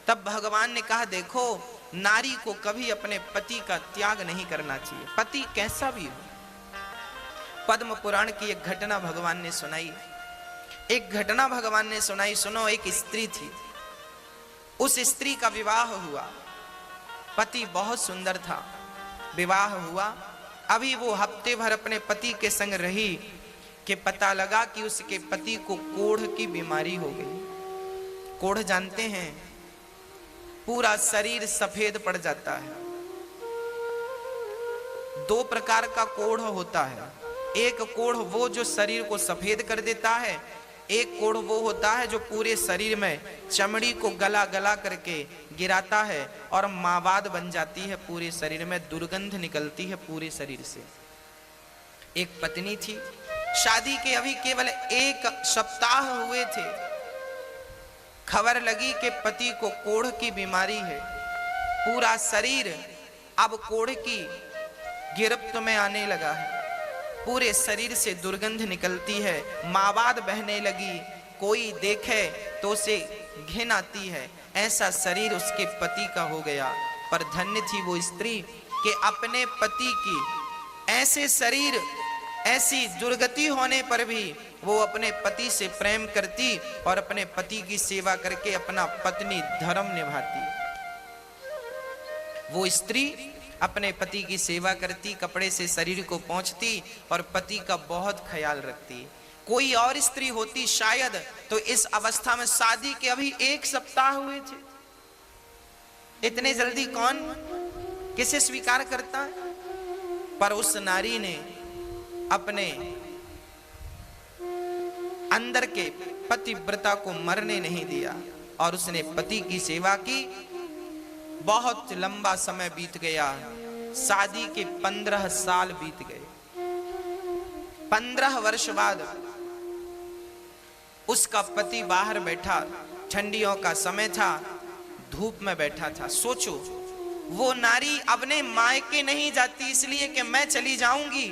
तब भगवान ने कहा, देखो नारी को कभी अपने पति का त्याग नहीं करना चाहिए, पति कैसा भी हो। पद्म पुराण की एक घटना भगवान ने सुनाई, एक घटना भगवान ने सुनाई। सुनो, एक स्त्री थी, उस स्त्री का विवाह हुआ, पति बहुत सुंदर था, विवाह हुआ। अभी वो हफ्ते भर अपने पति के संग रही कि पता लगा कि उसके पति को कोढ़ की बीमारी हो गई। कोढ़ जानते हैं, पूरा शरीर सफेद पड़ जाता है। दो प्रकार का कोढ़ होता है, एक कोढ़ वो जो शरीर को सफेद कर देता है, एक कोढ़ वो होता है जो पूरे शरीर में चमड़ी को गला गला करके गिराता है और मावाद बन जाती है, पूरे शरीर में दुर्गंध निकलती है पूरे शरीर से। एक पत्नी थी, शादी के अभी केवल 1 सप्ताह हुए थे, खबर लगी कि पति को कोढ़ की बीमारी है, पूरा शरीर अब कोढ़ की गिरफ्त में आने लगा है, पूरे शरीर से दुर्गंध निकलती है, मावाद बहने लगी, कोई देखे तो उसे घिन आती है, ऐसा शरीर उसके पति का हो गया। पर धन्य थी वो स्त्री कि अपने पति की ऐसे शरीर, ऐसी दुर्गति होने पर भी वो अपने पति से प्रेम करती और अपने पति की सेवा करके अपना पत्नी धर्म निभाती। वो स्त्री अपने पति की सेवा करती, कपड़े से शरीर को पोंछती और पति का बहुत ख्याल रखती। कोई और स्त्री होती शायद तो इस अवस्था में, शादी के अभी 1 सप्ताह हुए थे, इतने जल्दी कौन किसे स्वीकार करता है। पर उस नारी ने अपने अंदर के पतिव्रता को मरने नहीं दिया और उसने पति की सेवा की। बहुत लंबा समय बीत गया, शादी के 15 साल बीत गए। 15 वर्ष बाद उसका पति बाहर बैठा, ठंडियों का समय था, धूप में बैठा था। सोचो, वो नारी अपने मायके नहीं जाती इसलिए कि मैं चली जाऊंगी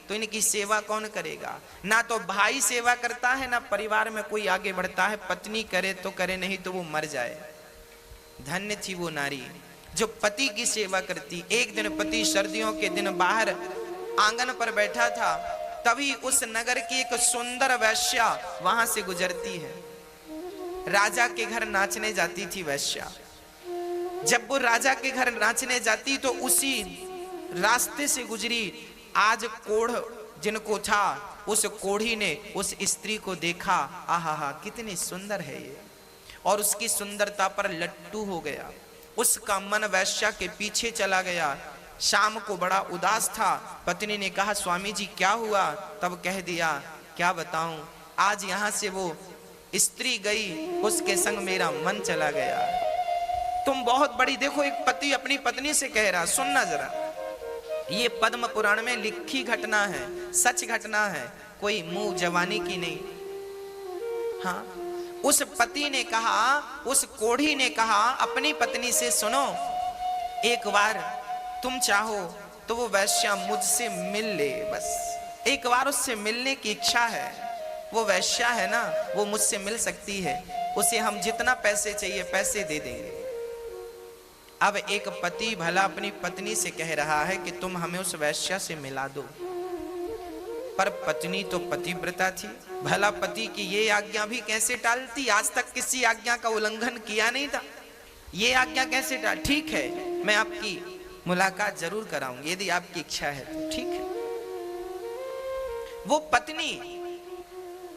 तो इनकी सेवा कौन करेगा। ना तो भाई सेवा करता है, ना परिवार में कोई आगे बढ़ता है, पत्नी करे तो करे, नहीं तो वो मर जाए। धन्य थी वो नारी जो पति की सेवा करती। एक दिन पति सर्दियों के दिन बाहर आंगन पर बैठा था, तभी उस नगर की एक सुंदर वैश्या वहां से गुजरती है। राजा के घर नाचने जाती थी वैश्या। जब वो राजा के घर नाचने जाती तो उसी रास्ते से गुजरी। आज कोढ़ जिनको था, उस कोढ़ी ने उस स्त्री को देखा, आहा कितनी सुंदर है ये, और उसकी सुंदरता पर लट्टू हो गया। उसका मन वैश्या के पीछे चला गया। शाम को बड़ा उदास था। पत्नी ने कहा, स्वामी जी क्या हुआ? तब कह दिया, क्या बताऊं, आज यहां से वो स्त्री गई, उसके संग मेरा मन चला गया। तुम बहुत बड़ी, देखो एक पति अपनी पत्नी से कह रहा, सुनना जरा, ये पद्म पुराण में लिखी घटना है, सच घटना है, कोई मुंह जवानी की नहीं। हाँ, उस पति ने कहा, उस कोढ़ी ने कहा अपनी पत्नी से, सुनो, एक बार तुम चाहो तो वो वैश्या मुझसे मिल ले, बस एक बार उससे मिलने की इच्छा है। वो वैश्या है ना, वो मुझसे मिल सकती है, उसे हम जितना पैसे चाहिए पैसे दे देंगे। अब एक पति भला अपनी पत्नी से कह रहा है कि तुम हमें उस वैश्या से मिला दो, पर पत्नी तो पतिव्रता थी, भला पति की ये आज्ञा भी कैसे टालती? आज तक किसी आज्ञा का उल्लंघन किया नहीं था, ये आज्ञा कैसे टाल? ठीक है, मैं आपकी मुलाकात जरूर कराऊंगी, यदि आपकी इच्छा है तो ठीक है। वो पत्नी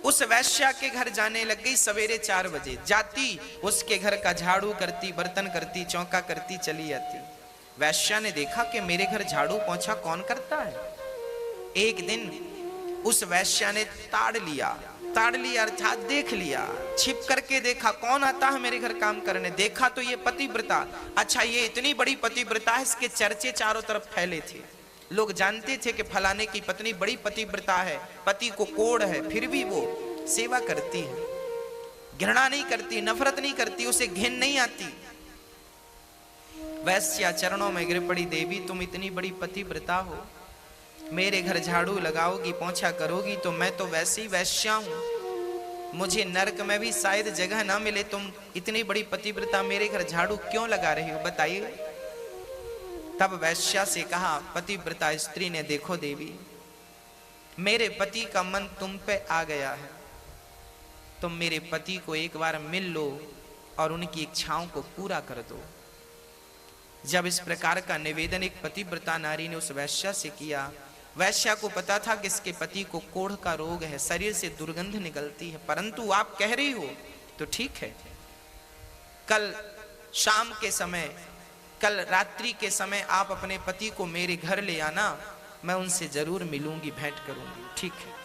उस वैश्या के घर जाने लग गई। सवेरे 4 बजे जाती, उसके घर का झाड़ू करती, बर्तन करती, चौका करती, चली जाती। वैश्या ने देखा कि मेरे घर झाड़ू पोंछा कौन करता है। एक दिन उस वैश्या ने ताड़ लिया अर्थात देख लिया, छिप करके देखा कौन आता है मेरे घर काम करने। देखा तो ये पतिव्रता, अच्छा ये इतनी बड़ी पतिव्रता है, इसके चर्चे चारों तरफ फैले थे। लोग जानते थे कि फलाने की पत्नी बड़ी पतिव्रता है, पति को कोढ़ है, फिर भी वो सेवा करती है, घृणा नहीं करती, नफरत नहीं करती, उसे घिन नहीं आती। वैश्या चरणों में गिर पड़ी, देवी तुम इतनी बड़ी पतिव्रता हो, मेरे घर झाड़ू लगाओगी, पोंछा करोगी, तो मैं तो वैसी वैश्या हूं, मुझे नरक में भी शायद जगह ना मिले, तुम इतनी बड़ी पतिव्रता मेरे घर झाड़ू क्यों लगा रही हो, बताइए। तब वैश्या से कहा, पतिव्रता स्त्री ने, देखो देवी, मेरे पति का मन तुम पे आ गया है, तुम मेरे पति को एक बार मिल लो और उनकी इच्छाओं को पूरा कर दो। जब इस प्रकार का निवेदन एक पतिव्रता नारी ने उस वैश्या से किया, वैश्या को पता था कि इसके पति को कोढ़ का रोग है, शरीर से दुर्गंध निकलती है, परंतु आप कह रही हो तो ठीक है, कल शाम के समय, कल रात्रि के समय आप अपने पति को मेरे घर ले आना, मैं उनसे जरूर मिलूंगी, भेंट करूंगी, ठीक है।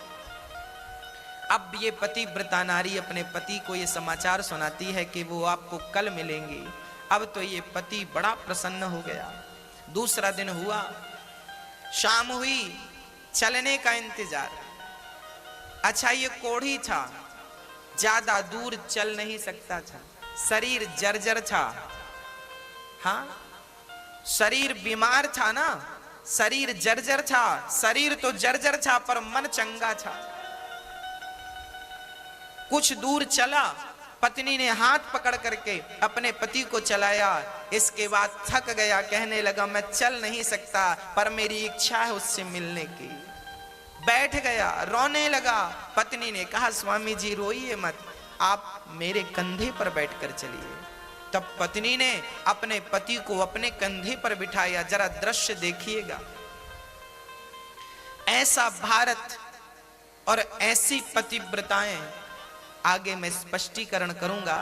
अब ये पतिव्रता नारी अपने पति को ये समाचार सुनाती है कि वो आपको कल मिलेंगी। अब तो ये पति बड़ा प्रसन्न हो गया। दूसरा दिन हुआ, शाम हुई, चलने का इंतजार। अच्छा, ये कोढ़ी था, ज्यादा दूर चल नहीं सकता था, शरीर जर्जर था। हाँ, शरीर बीमार था ना, शरीर जर्जर था, शरीर तो जर्जर था पर मन चंगा था। कुछ दूर चला, पत्नी ने हाथ पकड़ करके अपने पति को चलाया, इसके बाद थक गया, कहने लगा मैं चल नहीं सकता पर मेरी इच्छा है उससे मिलने की। बैठ गया, रोने लगा। पत्नी ने कहा, स्वामी जी रोइए मत, आप मेरे कंधे पर बैठकर चलिए। तब पत्नी ने अपने पति को अपने कंधे पर बिठाया। जरा दृश्य देखिएगा, ऐसा भारत और ऐसी पतिव्रताएं आगे मैं स्पष्टीकरण करूंगा।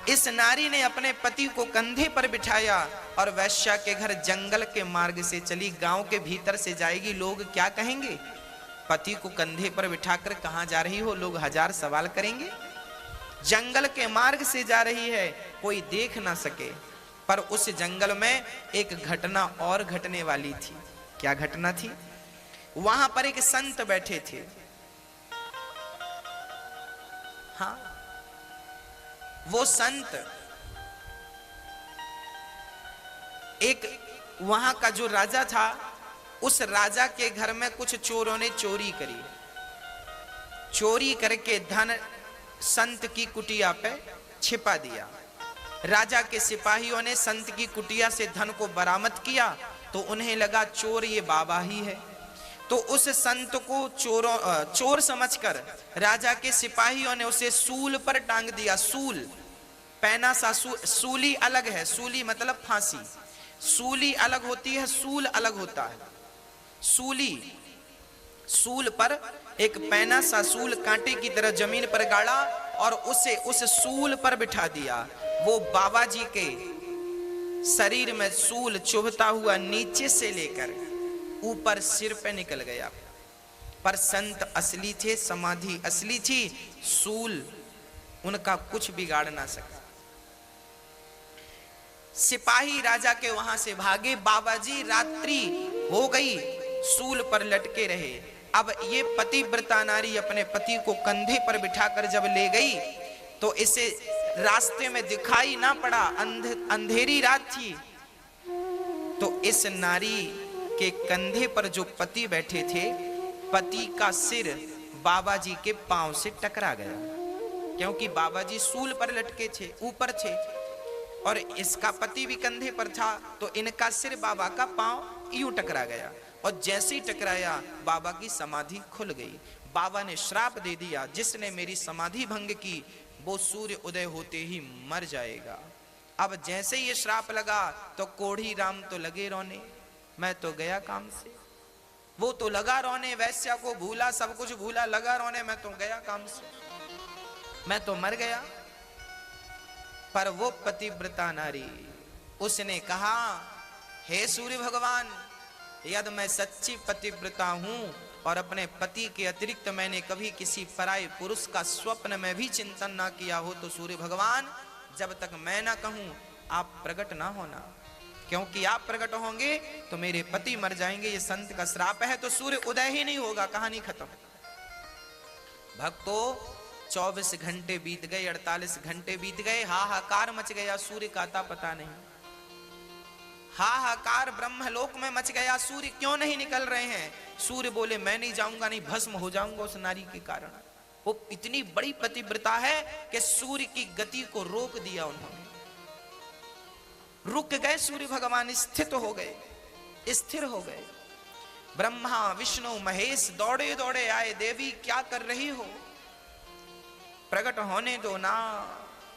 इस नारी ने अपने पति को कंधे पर बिठाया और वैश्या के घर जंगल के मार्ग से चली। गांव के भीतर से जाएगी, लोग क्या कहेंगे, पति को कंधे पर बिठाकर कहां जा रही हो, लोग हजार सवाल करेंगे। जंगल के मार्ग से जा रही है, कोई देख ना सके। पर उस जंगल में एक घटना और घटने वाली थी। क्या घटना थी? वहां पर एक संत बैठे थे। हाँ, वो संत, एक वहां का जो राजा था, उस राजा के घर में कुछ चोरों ने चोरी करी। चोरी करके धन संत की कुटिया पे छिपा दिया। राजा के सिपाहियों ने संत की कुटिया से धन को बरामद किया तो उन्हें लगा चोर ये बाबा ही है। तो उस संत को चोर समझकर राजा के सिपाहियों ने उसे सूल पर टांग दिया। सूल, पैना सा सूली अलग है, सूली मतलब फांसी, सूली अलग होती है, सूल अलग होता है। सूली, सूल पर एक पैना सा सूल कांटे की तरह जमीन पर गाड़ा और उसे उस सूल पर बिठा दिया। वो बाबा जी के शरीर में सूल चुभता हुआ नीचे से लेकर ऊपर सिर पे निकल गया। पर संत असली थे, समाधि असली थी, सूल उनका कुछ बिगाड़ ना सका। सिपाही राजा के वहां से भागे। बाबा जी रात्रि हो गई, सूल पर लटके रहे। अब ये पतिव्रता नारी अपने पति को कंधे पर बिठाकर जब ले गई तो इसे रास्ते में दिखाई ना पड़ा, अंधेरी रात थी। तो इस नारी के कंधे पर जो पति बैठे थे, पति का सिर बाबा जी के पांव से टकरा गया, क्योंकि बाबा जी सूल पर लटके थे, ऊपर थे, और इसका पति भी कंधे पर था। तो इनका सिर बाबा का पांव यूं टकरा गया, और जैसे ही टकराया बाबा की समाधि खुल गई। बाबा ने श्राप दे दिया, जिसने मेरी समाधि भंग की वो सूर्य उदय होते ही मर जाएगा। अब जैसे ये श्राप लगा तो कोढ़ी राम तो लगे रोने, मैं तो गया काम से। वो तो लगा रोने, वैश्या को भूला, सब कुछ भूला, लगा रोने, मैं तो गया काम से, मैं तो मर गया। पर वो पतिव्रता नारी, उसने कहा, हे सूर्य भगवान, यदि मैं सच्ची पतिव्रता हूं और अपने पति के अतिरिक्त मैंने कभी किसी पराये पुरुष का स्वप्न में भी चिंतन ना किया हो, तो सूर्य भगवान, जब तक मैं ना कहूं आप प्रकट ना होना, क्योंकि आप प्रकट होंगे तो मेरे पति मर जाएंगे। ये संत का श्राप है। तो सूर्य उदय ही नहीं होगा, कहानी खत्म। भक्तों, 24 घंटे बीत गए, 48 घंटे बीत गए, हाहाकार मच गया, सूर्य का आता पता नहीं। हाहाकार ब्रह्मलोक में मच गया, सूर्य क्यों नहीं निकल रहे हैं? सूर्य बोले, मैं नहीं जाऊंगा, नहीं भस्म हो जाऊंगा उस नारी के कारण। वो इतनी बड़ी पतिव्रता है कि सूर्य की गति को रोक दिया उन्होंने, रुक गए सूर्य भगवान, स्थित हो गए, स्थिर हो गए। ब्रह्मा विष्णु महेश दौड़े दौड़े आए, देवी क्या कर रही हो, प्रकट होने दो ना,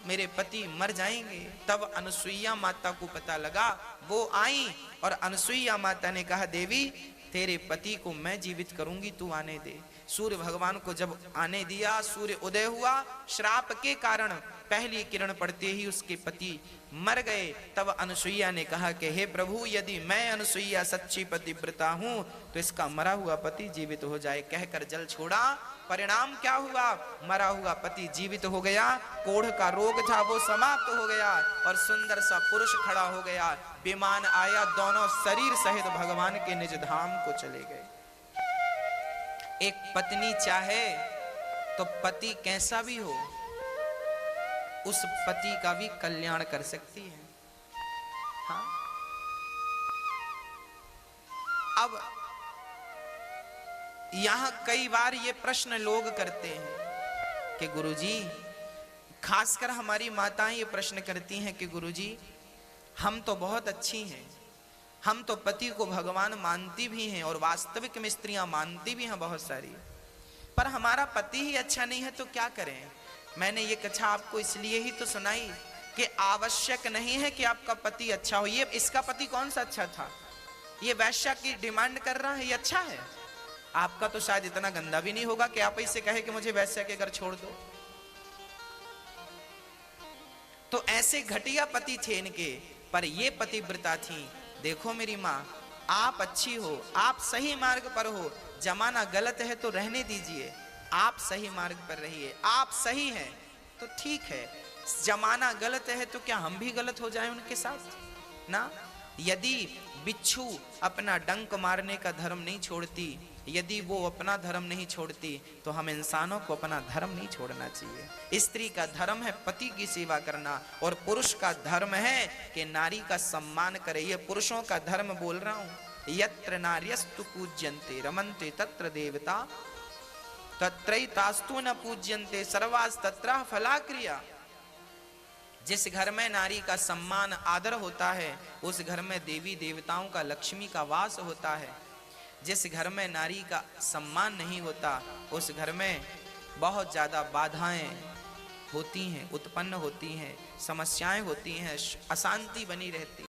मेरे पति मर जाएंगे। तब अनुसुईया माता को पता लगा, वो आई और अनुसुईया माता ने कहा, देवी तेरे पति को मैं जीवित करूंगी, तू आने दे। सूर्य भगवान को जब आने दिया, सूर्य उदय हुआ, श्राप के कारण पहली किरण पड़ते ही उसके पति मर गए। तब अनुसुईया ने कहा कि हे प्रभु, यदि मैं अनुसुईया सच्ची पतिव्रता हूं तो इसका मरा हुआ पति जीवित हो जाए। कहकर जल छोड़ा, परिणाम क्या हुआ, मरा हुआ पति जीवित हो गया, कोढ़ का रोग था वो समाप्त हो गया और सुंदर सा पुरुष खड़ा हो गया। विमान आया, दोनों शरीर सहित भगवान के निज धाम को चले गए। एक पत्नी चाहे तो पति कैसा भी हो, उस पति का भी कल्याण कर सकती है। हाँ, अब यहां कई बार ये प्रश्न लोग करते हैं कि गुरुजी, खासकर हमारी माताएं ये प्रश्न करती हैं कि गुरुजी हम तो बहुत अच्छी हैं, हम तो पति को भगवान मानती भी हैं और वास्तविक में स्त्रियां मानती भी हैं बहुत सारी, पर हमारा पति ही अच्छा नहीं है तो क्या करें। मैंने ये कथा आपको इसलिए ही तो सुनाई कि आवश्यक नहीं है कि आपका पति अच्छा हो। ये इसका पति कौन सा अच्छा था, ये वैश्या की डिमांड कर रहा है, ये अच्छा है। आपका तो शायद इतना गंदा भी नहीं होगा कि आप इससे कहे कि मुझे वैश्या के घर छोड़ दो। तो ऐसे घटिया पति थे इनके, पर ये पतिव्रता थी। देखो मेरी माँ, आप अच्छी हो, आप सही मार्ग पर हो, जमाना गलत है तो रहने दीजिए, आप सही मार्ग पर रहिए, आप सही हैं तो ठीक है। जमाना गलत है तो क्या हम भी गलत हो जाएं उनके साथ ना। यदि बिच्छू अपना डंक मारने का धर्म नहीं छोड़ती, यदि वो अपना धर्म नहीं छोड़ती, तो हम इंसानों को अपना धर्म नहीं छोड़ना चाहिए। स्त्री का धर्म है पति की सेवा करना और पुरुष का धर्म है कि नारी का सम्मान करे। ये पुरुषों का धर्म बोल रहा हूं। यत्र नार्यस्तु पूज्यन्ते रमन्ते तत्र देवता तत्रैतास्तु न पूज्यन्ते सर्वास्तत्र फलाक्रिया। जिस घर में नारी का सम्मान आदर होता है, उस घर में देवी देवताओं का, लक्ष्मी का वास होता है। जिस घर में नारी का सम्मान नहीं होता, उस घर में बहुत ज्यादा बाधाएं होती हैं, उत्पन्न होती हैं, समस्याएं होती हैं, अशांति बनी रहती।